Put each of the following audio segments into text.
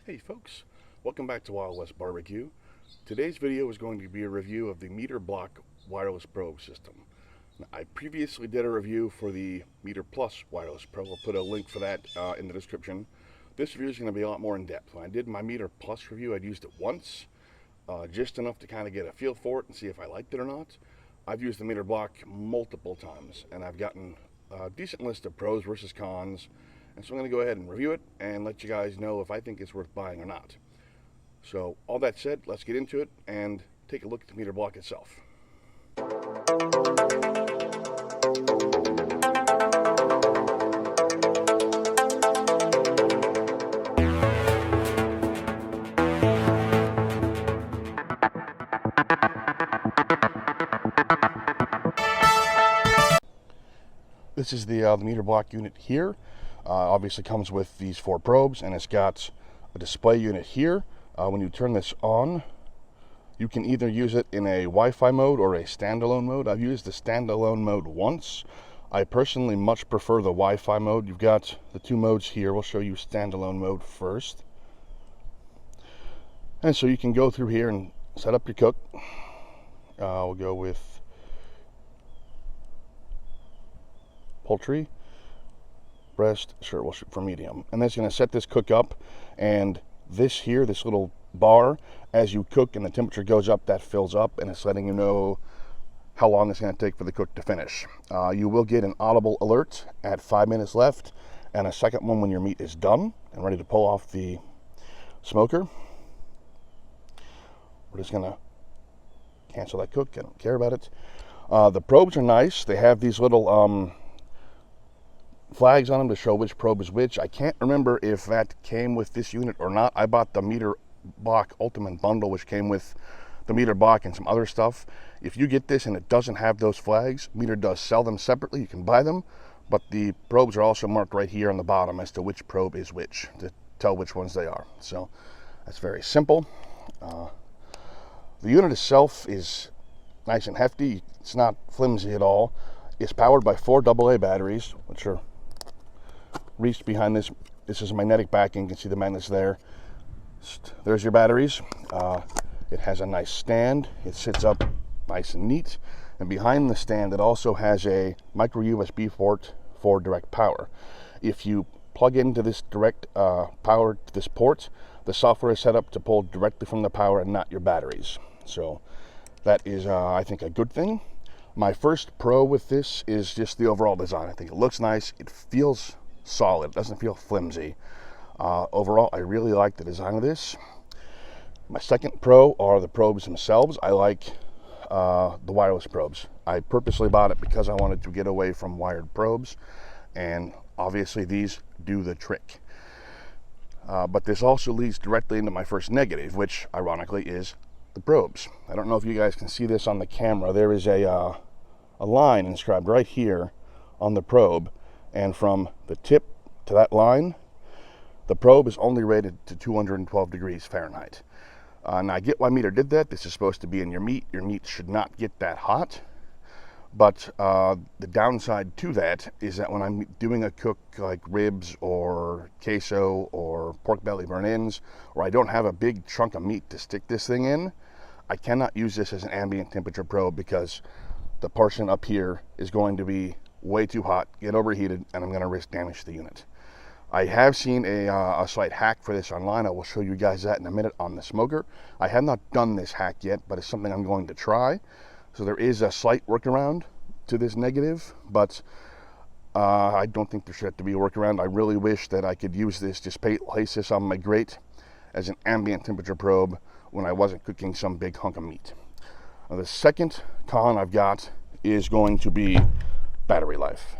Hey folks, welcome back to Wild West Barbecue. Today's video is going to be a review of the Meter Block wireless probe system. Now, I previously did a review for the Meter Plus wireless probe. I'll put a link for that in the description. This review is going to be a lot more in depth. When I did my Meter Plus review, I'd used it once, just enough to kind of get a feel for it and see if I liked it or not. I've used the Meter Block multiple times, and I've gotten a decent list of pros versus cons. And so I'm going to go ahead and review it and let you guys know if I think it's worth buying or not. So all that said, let's get into it and take a look at the Meter Block itself. This is the Meter Block unit here. Obviously comes with these 4 probes, and it's got a display unit here. When you turn this on, you can either use it in a Wi-Fi mode or a standalone mode. I've used the standalone mode once. I personally much prefer the Wi-Fi mode. You've got the 2 modes here. We'll show you standalone mode first. And so you can go through here and set up your cook. We'll go with poultry, breast, sure, we'll shoot for medium. And that's going to set this cook up, and this here, this little bar, as you cook and the temperature goes up, that fills up, and it's letting you know how long it's going to take for the cook to finish. You will get an audible alert at 5 minutes left, and a second one when your meat is done and ready to pull off the smoker. We're just going to cancel that cook. I don't care about it. The probes are nice. They have these little flags on them to show which probe is which. I can't remember if that came with this unit or not. I bought the Meter Block Ultimate Bundle, which came with the Meter Block and some other stuff. If you get this and it doesn't have those flags, Meter does sell them separately. You can buy them, but the probes are also marked right here on the bottom as to which probe is which, to tell which ones they are. So that's very simple. The unit itself is nice and hefty. It's not flimsy at all. It's powered by 4 AA batteries, which are reached behind this. This is magnetic backing. You can see the magnets there. There's your batteries. It has a nice stand. It sits up nice and neat. And behind the stand, it also has a micro USB port for direct power. If you plug into this direct power to this port, the software is set up to pull directly from the power and not your batteries. So that is, I think, a good thing. My first pro with this is just the overall design. I think it looks nice. It feels solid. It doesn't feel flimsy. Overall, I really like the design of this. My second pro are the probes themselves. I like the wireless probes. I purposely bought it because I wanted to get away from wired probes, and obviously these do the trick. But this also leads directly into my first negative, which ironically is the probes. I don't know if you guys can see this on the camera. There is a line inscribed right here on the probe, and from the tip to that line, the probe is only rated to 212 degrees Fahrenheit. Now I get why Meter did that. This is supposed to be in your meat. Your meat should not get that hot. But the downside to that is that when I'm doing a cook like ribs or queso or pork belly burn-ins, where I don't have a big chunk of meat to stick this thing in, I cannot use this as an ambient temperature probe because the portion up here is going to be way too hot, get overheated, and I'm going to risk damage to the unit. I have seen a slight hack for this online. I will show you guys that in a minute on the smoker. I have not done this hack yet, but it's something I'm going to try. So there is a slight workaround to this negative, but I don't think there should have to be a workaround. I really wish that I could use this, just place this on my grate as an ambient temperature probe when I wasn't cooking some big hunk of meat. Now, the second con I've got is going to be battery life.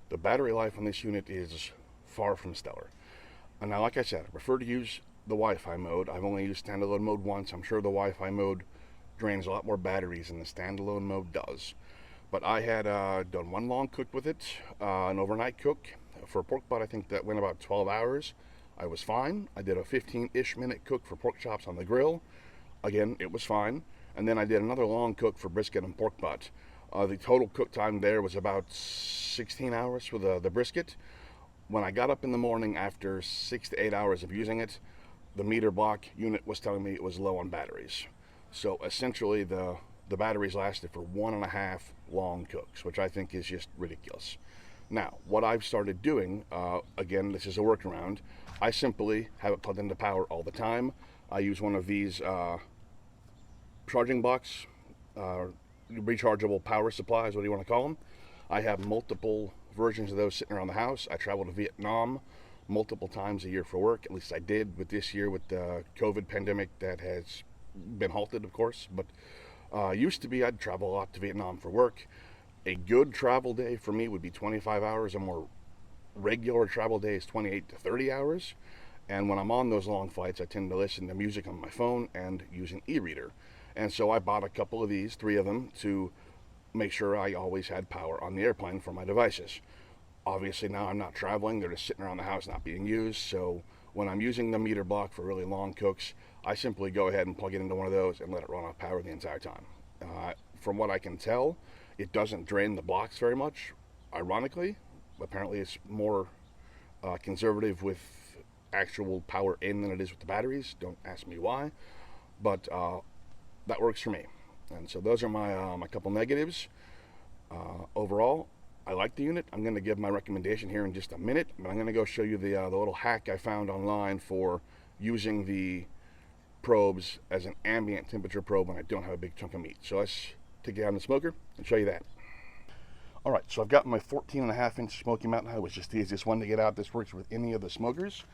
The battery life on this unit is far from stellar. And now, like I said, I prefer to use the Wi-Fi mode. I've only used standalone mode once. I'm sure the Wi-Fi mode drains a lot more batteries than the standalone mode does. But I had done one long cook with it, an overnight cook. For a pork butt, I think that went about 12 hours. I was fine. I did a 15-ish minute cook for pork chops on the grill. Again, it was fine. And then I did another long cook for brisket and pork butt. The total cook time there was about 16 hours for the brisket. when I got up in the morning after 6 to 8 hours of using it, the meter block unit was telling me it was low on batteries. So essentially, the batteries lasted for 1.5 long cooks, which I think is just ridiculous. Now, what I've started doing, again, this is a workaround. I simply have it plugged into power all the time. I use one of these charging blocks, rechargeable power supplies, what do you want to call them. I have multiple versions of those sitting around the house. I travel to Vietnam multiple times a year for work. At least I did. With this year, with the COVID pandemic, that has been halted, of course. But used to be I'd travel a lot to Vietnam for work. A good travel day for me would be 25 hours. A more regular travel day is 28 to 30 hours. And when I'm on those long flights, I tend to listen to music on my phone and use an e-reader. And so I bought a couple of these, 3 of them, to make sure I always had power on the airplane for my devices. Obviously now I'm not traveling, they're just sitting around the house not being used, so when I'm using the meter block for really long cooks, I simply go ahead and plug it into one of those and let it run off power the entire time. From what I can tell, it doesn't drain the blocks very much, ironically. Apparently it's more conservative with actual power in than it is with the batteries. Don't ask me why, but that works for me. And so those are my couple negatives. Overall, I like the unit. I'm going to give my recommendation here in just a minute, but I'm going to go show you the little hack I found online for using the probes as an ambient temperature probe when I don't have a big chunk of meat. So let's take it out in the smoker and show you that. All right, so I've got my 14.5-inch Smoky Mountain. It was just the easiest one to get out. This works with any of the smokers.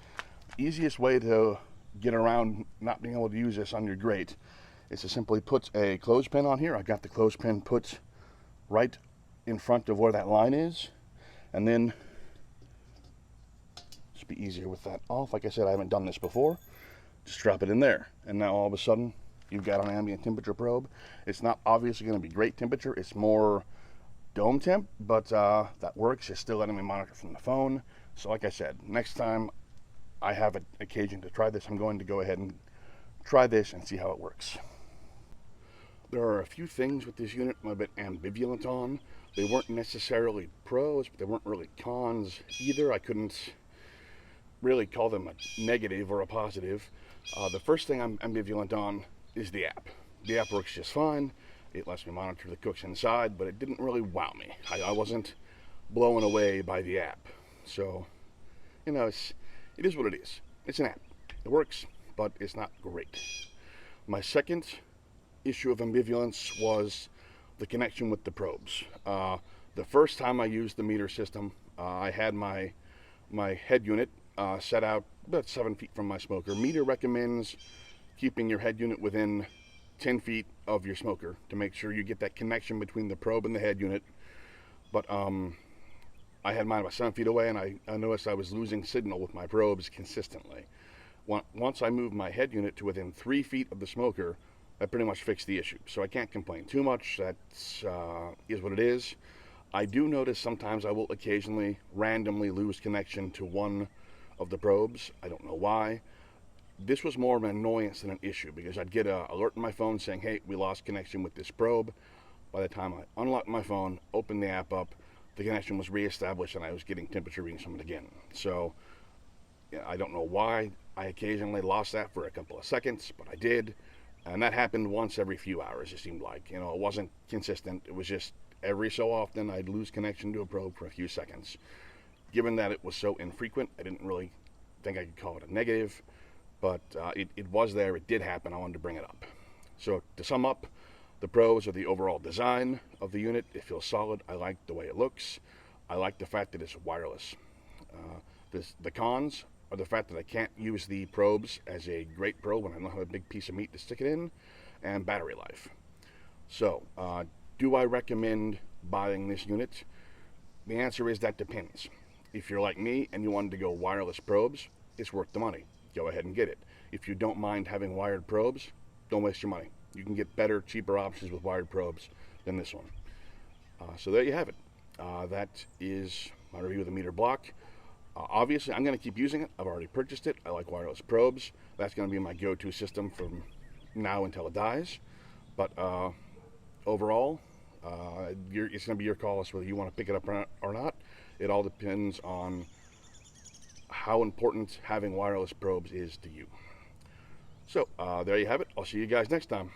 The easiest way to get around not being able to use this on your grate is to simply put a clothespin on here. I got the clothespin put right in front of where that line is, and then just be easier with that off. Like I said, I haven't done this before. Just drop it in there, and now all of a sudden you've got an ambient temperature probe. It's not obviously going to be great temperature. It's more dome temp, but that works. It's still letting me monitor from the phone. So like I said, next time I have an occasion to try this, I'm going to go ahead and try this and see how it works. There are a few things with this unit I'm a bit ambivalent on. They weren't necessarily pros, but they weren't really cons either. I couldn't really call them a negative or a positive. The first thing I'm ambivalent on is the app. The app works just fine. It lets me monitor the cooks inside, but it didn't really wow me. I wasn't blown away by the app. So, you know, it is what it is. It's an app. It works, but it's not great. My second issue of ambivalence was the connection with the probes. The first time I used the meter system, I had my head unit set out about 7 feet from my smoker. Meter recommends keeping your head unit within 10 feet of your smoker to make sure you get that connection between the probe and the head unit. But I had mine about 7 feet away, and I noticed I was losing signal with my probes consistently. Once I moved my head unit to within 3 feet of the smoker, that pretty much fixed the issue. So I can't complain too much. That is what it is. I do notice sometimes I will occasionally randomly lose connection to one of the probes. I don't know why. This was more of an annoyance than an issue, because I'd get an alert on my phone saying, hey, we lost connection with this probe. By the time I unlocked my phone, opened the app up, the connection was reestablished and I was getting temperature readings from it again. So yeah, I don't know why I occasionally lost that for a couple of seconds, but I did. And that happened once every few hours, it seemed like. You know, it wasn't consistent. It was just every so often I'd lose connection to a probe for a few seconds. Given that it was so infrequent, I didn't really think I could call it a negative, but it was there. It did happen. I wanted to bring it up. So to sum up, the pros are the overall design of the unit. It feels solid. I like the way it looks. I like the fact that it's wireless. The cons are the fact that I can't use the probes as a grate probe when I don't have a big piece of meat to stick it in, and battery life. So, do I recommend buying this unit? The answer is that depends. If you're like me and you wanted to go wireless probes, it's worth the money. Go ahead and get it. If you don't mind having wired probes, don't waste your money. You can get better, cheaper options with wired probes than this one. So there you have it. That is my review of the meter block. Obviously, I'm going to keep using it. I've already purchased it. I like wireless probes. That's going to be my go-to system from now until it dies. But overall, it's going to be your call as to whether you want to pick it up or not. It all depends on how important having wireless probes is to you. So there you have it. I'll see you guys next time.